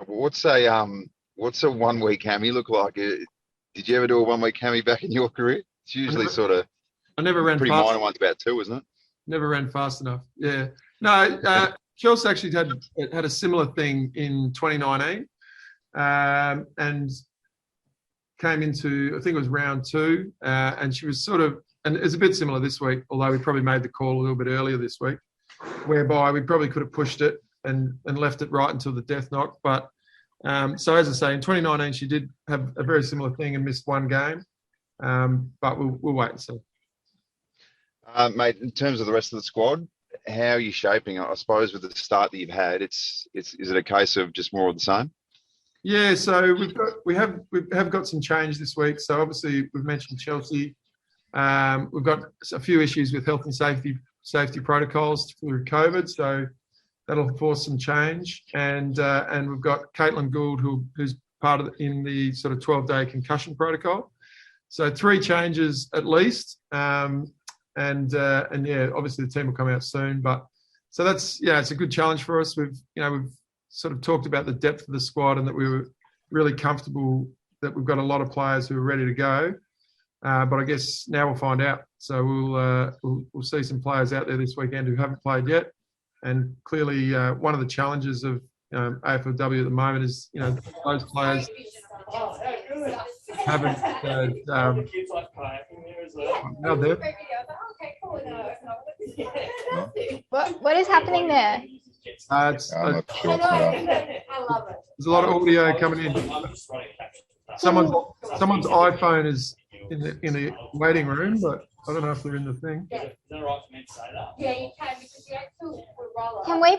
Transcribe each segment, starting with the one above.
What's a 1 week hammy look like? Did you ever do a 1 week hammy back in your career? It's I usually never, sort of I never ran pretty fast. minor ones, about two, isn't it? Never ran fast enough. Yeah. No, Chelsea actually had a similar thing in 2019, and came into, I think it was round two, and she was and it's a bit similar this week, although we probably made the call a little bit earlier this week, whereby we probably could have pushed it and left it right until the death knock. But so as I say, in 2019 she did have a very similar thing and missed one game, but we'll wait and see. Mate, in terms of the rest of the squad, how are you shaping? I suppose with the start that you've had, is it a case of just more of the same? Yeah, so we have got some change this week. So obviously we've mentioned Chelsea. We've got a few issues with health and safety protocols through COVID, so that'll force some change. And we've got Caitlin Gould, who's part of in the sort of 12-day concussion protocol. So 3 changes at least. And yeah, obviously the team will come out soon. But so it's a good challenge for us. We've sort of talked about the depth of the squad and that we were really comfortable that we've got a lot of players who are ready to go. But I guess now we'll find out. So we'll see some players out there this weekend who haven't played yet. And clearly one of the challenges of AFLW at the moment is, those players haven't What is happening there? There's a lot of audio coming in. Someone's iPhone is in the waiting room, but I don't know if they're in the thing. Is that right for me to say that? Yeah, you can, because the actual roller. Can we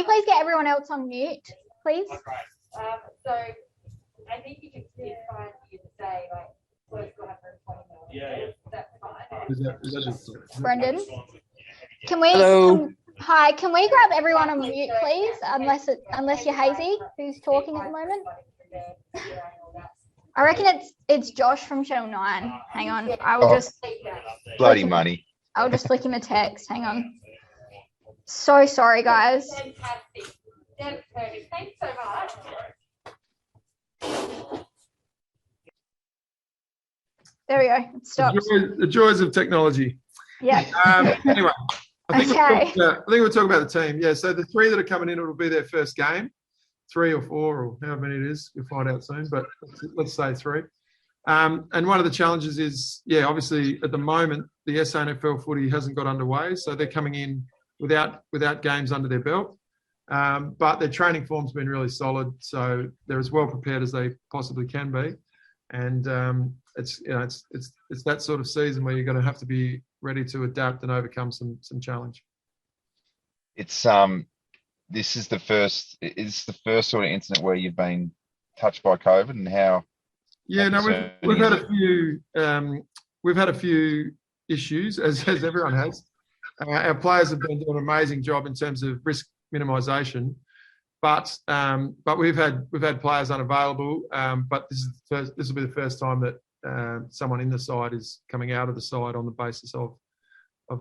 please get everyone else on mute, please? Okay. So I think you can see fine for you to say close to 120 mil. Yeah. That's fine. Is that just Brendan, can we? Hello. Hi, can we grab everyone on mute, please? Unless you're Hazy, who's talking at the moment. I reckon it's Josh from Channel 9. Hang on, I will just bloody money. I'll just flick him a text. Hang on. So sorry, guys. Fantastic. That's perfect. Thanks so much. There we go. It stopped. the joys of technology? Yeah. Anyway. I think Okay. we're talking about the team. Yeah, so the 3 that are coming in, it'll be their first game, 3 or 4 or however many it is. We'll find out soon, but let's say 3. And one of the challenges is, obviously at the moment, the SANFL footy hasn't got underway, so they're coming in without games under their belt. But their training form's been really solid, so they're as well prepared as they possibly can be. And it's that sort of season where you're going to have to be ready to adapt and overcome some challenge. It's this is the first sort of incident where you've been touched by COVID, and how? Yeah, no, we've had a few issues, as everyone has. Our players have been doing an amazing job in terms of risk minimisation, but we've had players unavailable. But this will be the first time that someone in the side is coming out of the side on the basis of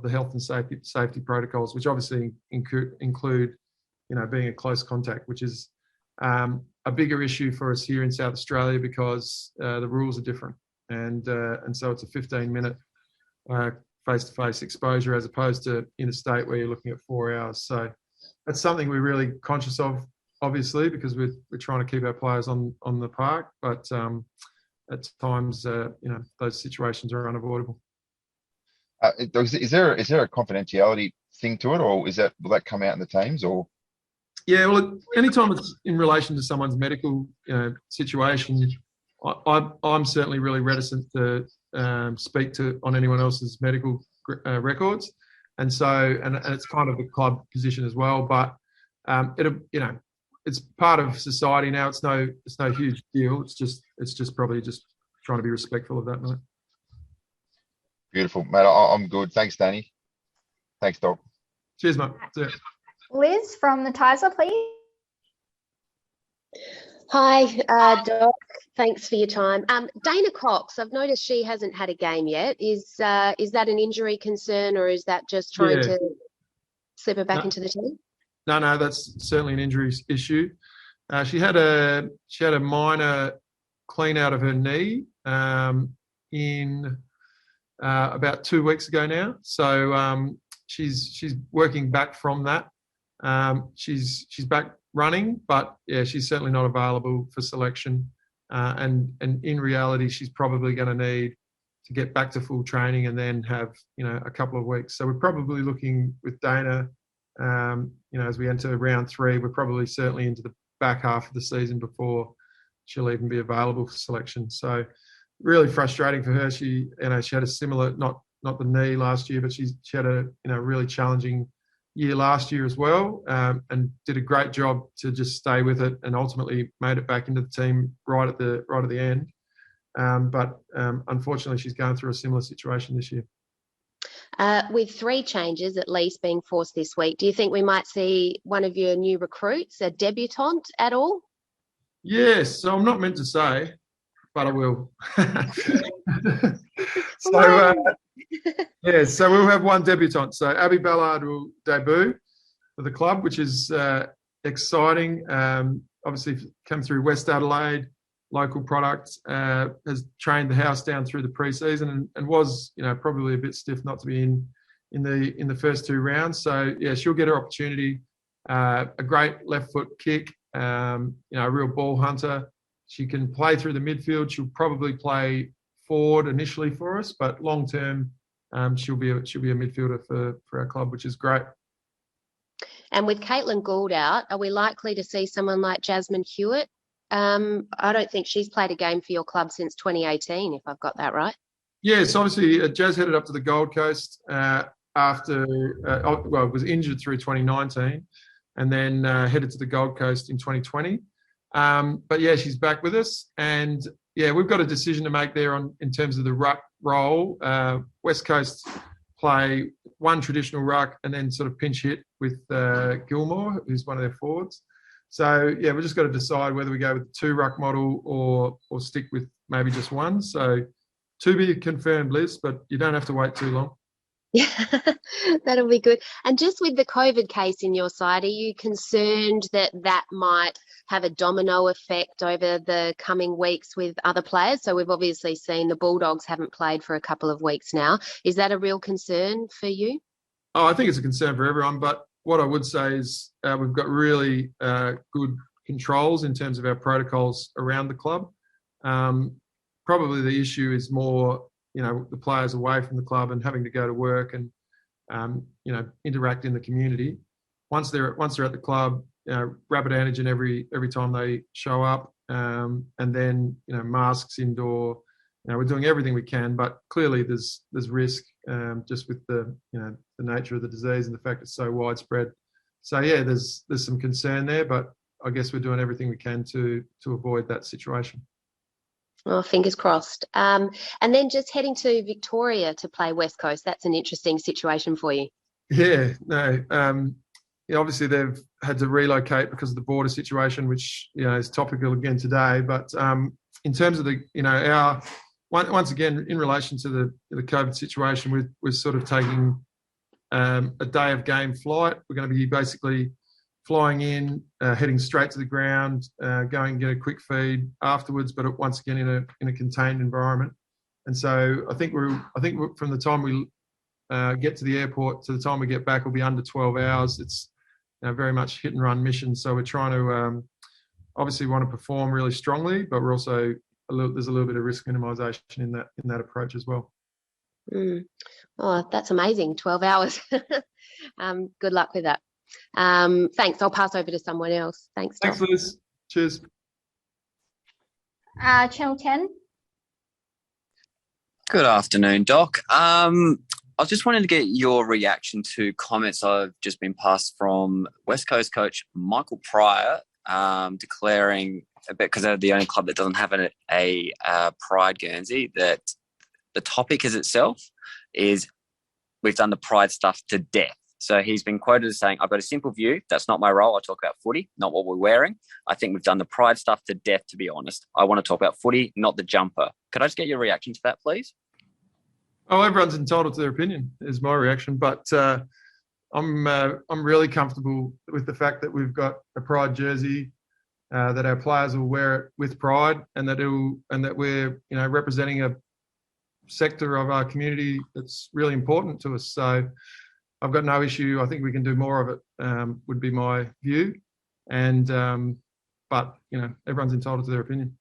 the health and safety protocols, which obviously include being a close contact, which is a bigger issue for us here in South Australia because the rules are different, and so it's a 15-minute face-to-face exposure as opposed to interstate where you're looking at 4 hours. So that's something we're really conscious of, obviously, because we're trying to keep our players on the park, but at times, those situations are unavoidable. Is there a confidentiality thing to it, or will that come out in the teams, or? Yeah, well, anytime it's in relation to someone's medical situation, I'm certainly really reticent to speak on anyone else's medical records, and it's kind of the club position as well. But it's part of society now. It's no huge deal. It's just probably just trying to be respectful of that, mate. Beautiful, mate. I'm good. Thanks, Danny. Thanks, Doc. Cheers, mate. See ya. Liz from the Tizer, please. Hi, Doc. Thanks for your time. Dana Cox, I've noticed she hasn't had a game yet. Is that an injury concern, or is that just trying to slip her back into the team? No, that's certainly an injury issue. She had a minor clean out of her knee in about 2 weeks ago now. So she's working back from that. She's back running, but yeah, she's certainly not available for selection. And in reality, she's probably going to need to get back to full training and then have a couple of weeks. So we're probably looking with Dana, as we enter round 3, we're probably certainly into the back half of the season before she'll even be available for selection. So really frustrating for her. She had a similar, not the knee last year, but she had a really challenging year last year as well, and did a great job to just stay with it and ultimately made it back into the team right at the end. But unfortunately, she's going through a similar situation this year. With 3 changes at least being forced this week, do you think we might see one of your new recruits, a debutante at all? Yes, so I'm not meant to say, but I will. So we'll have one debutante. So Abby Ballard will debut for the club, which is exciting. Obviously, come through West Adelaide, local product, has trained the house down through the pre-season and was, probably a bit stiff not to be in the first 2 rounds. So yeah, she'll get her opportunity. A great left foot kick, a real ball hunter. She can play through the midfield. She'll probably play forward initially for us, but long term, she'll be a midfielder for our club, which is great. And with Caitlin Gould out, are we likely to see someone like Jasmine Hewitt? I don't think she's played a game for your club since 2018, if I've got that right. Yes, obviously, Jazz headed up to the Gold Coast after, was injured through 2019 and then headed to the Gold Coast in 2020. But yeah, she's back with us. And yeah, we've got a decision to make there in terms of the ruck role. West Coast play one traditional ruck and then sort of pinch hit with Gilmore, who's one of their forwards. So yeah, we've just got to decide whether we go with the 2 ruck model or stick with maybe just one. So to be confirmed, Liz, but you don't have to wait too long. Yeah, that'll be good. And just with the COVID case in your side, are you concerned that might have a domino effect over the coming weeks with other players? So we've obviously seen the Bulldogs haven't played for a couple of weeks now. Is that a real concern for you? Oh, I think it's a concern for everyone. But what I would say is we've got really good controls in terms of our protocols around the club. Probably the issue is more the players away from the club and having to go to work and, interact in the community. Once they're at the club, rapid antigen every time they show up, and then, masks indoor. We're doing everything we can, but clearly there's risk just with the nature of the disease and the fact it's so widespread. So yeah, there's some concern there, but I guess we're doing everything we can to avoid that situation. Oh, fingers crossed. And then just heading to Victoria to play West Coast. That's an interesting situation for you. Yeah, no. Obviously they've had to relocate because of the border situation, which is topical again today. But in terms of our once again in relation to the COVID situation, we're sort of taking a day of game flight. We're going to be basically flying in, heading straight to the ground, going and get a quick feed afterwards, but once again in a contained environment. And so I think from the time we get to the airport to the time we get back will be under 12 hours. It's very much hit and run mission. So we're trying to obviously want to perform really strongly, but we're also there's a little bit of risk minimisation in that approach as well. Oh, that's amazing! 12 hours. Good luck with that. Thanks. I'll pass over to someone else. Thanks, Doc. Thanks, Liz. Cheers. Channel 10. Good afternoon, Doc. I was just wanting to get your reaction to comments I've just been passed from West Coast coach Michael Pryor, declaring, because they're the only club that doesn't have a Pride Guernsey, that the topic as itself is we've done the Pride stuff to death. So he's been quoted as saying, I've got a simple view. That's not my role. I talk about footy, not what we're wearing. I think we've done the Pride stuff to death, to be honest. I want to talk about footy, not the jumper. Could I just get your reaction to that, please? Oh, everyone's entitled to their opinion, is my reaction. But I'm really comfortable with the fact that we've got a Pride jersey. that our players will wear it with pride, and that we're representing a sector of our community that's really important to us. So I've got no issue. I think we can do more of it. Would be my view, and but everyone's entitled to their opinion.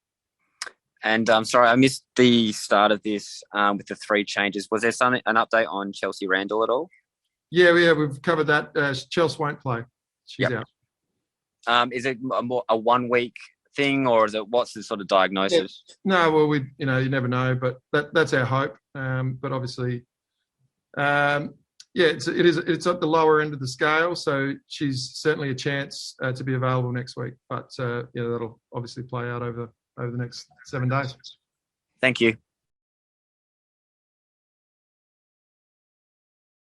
And sorry, I missed the start of this with the 3 changes. Was there an update on Chelsea Randall at all? Yeah, we've covered that. Chelsea won't play. She's out. Is it a 1 week thing, or is it, what's the sort of diagnosis? Yeah. No, well, you never know, but that's our hope. But obviously, it's at the lower end of the scale, so she's certainly a chance to be available next week. But that'll obviously play out over the next 7 days. Thank you.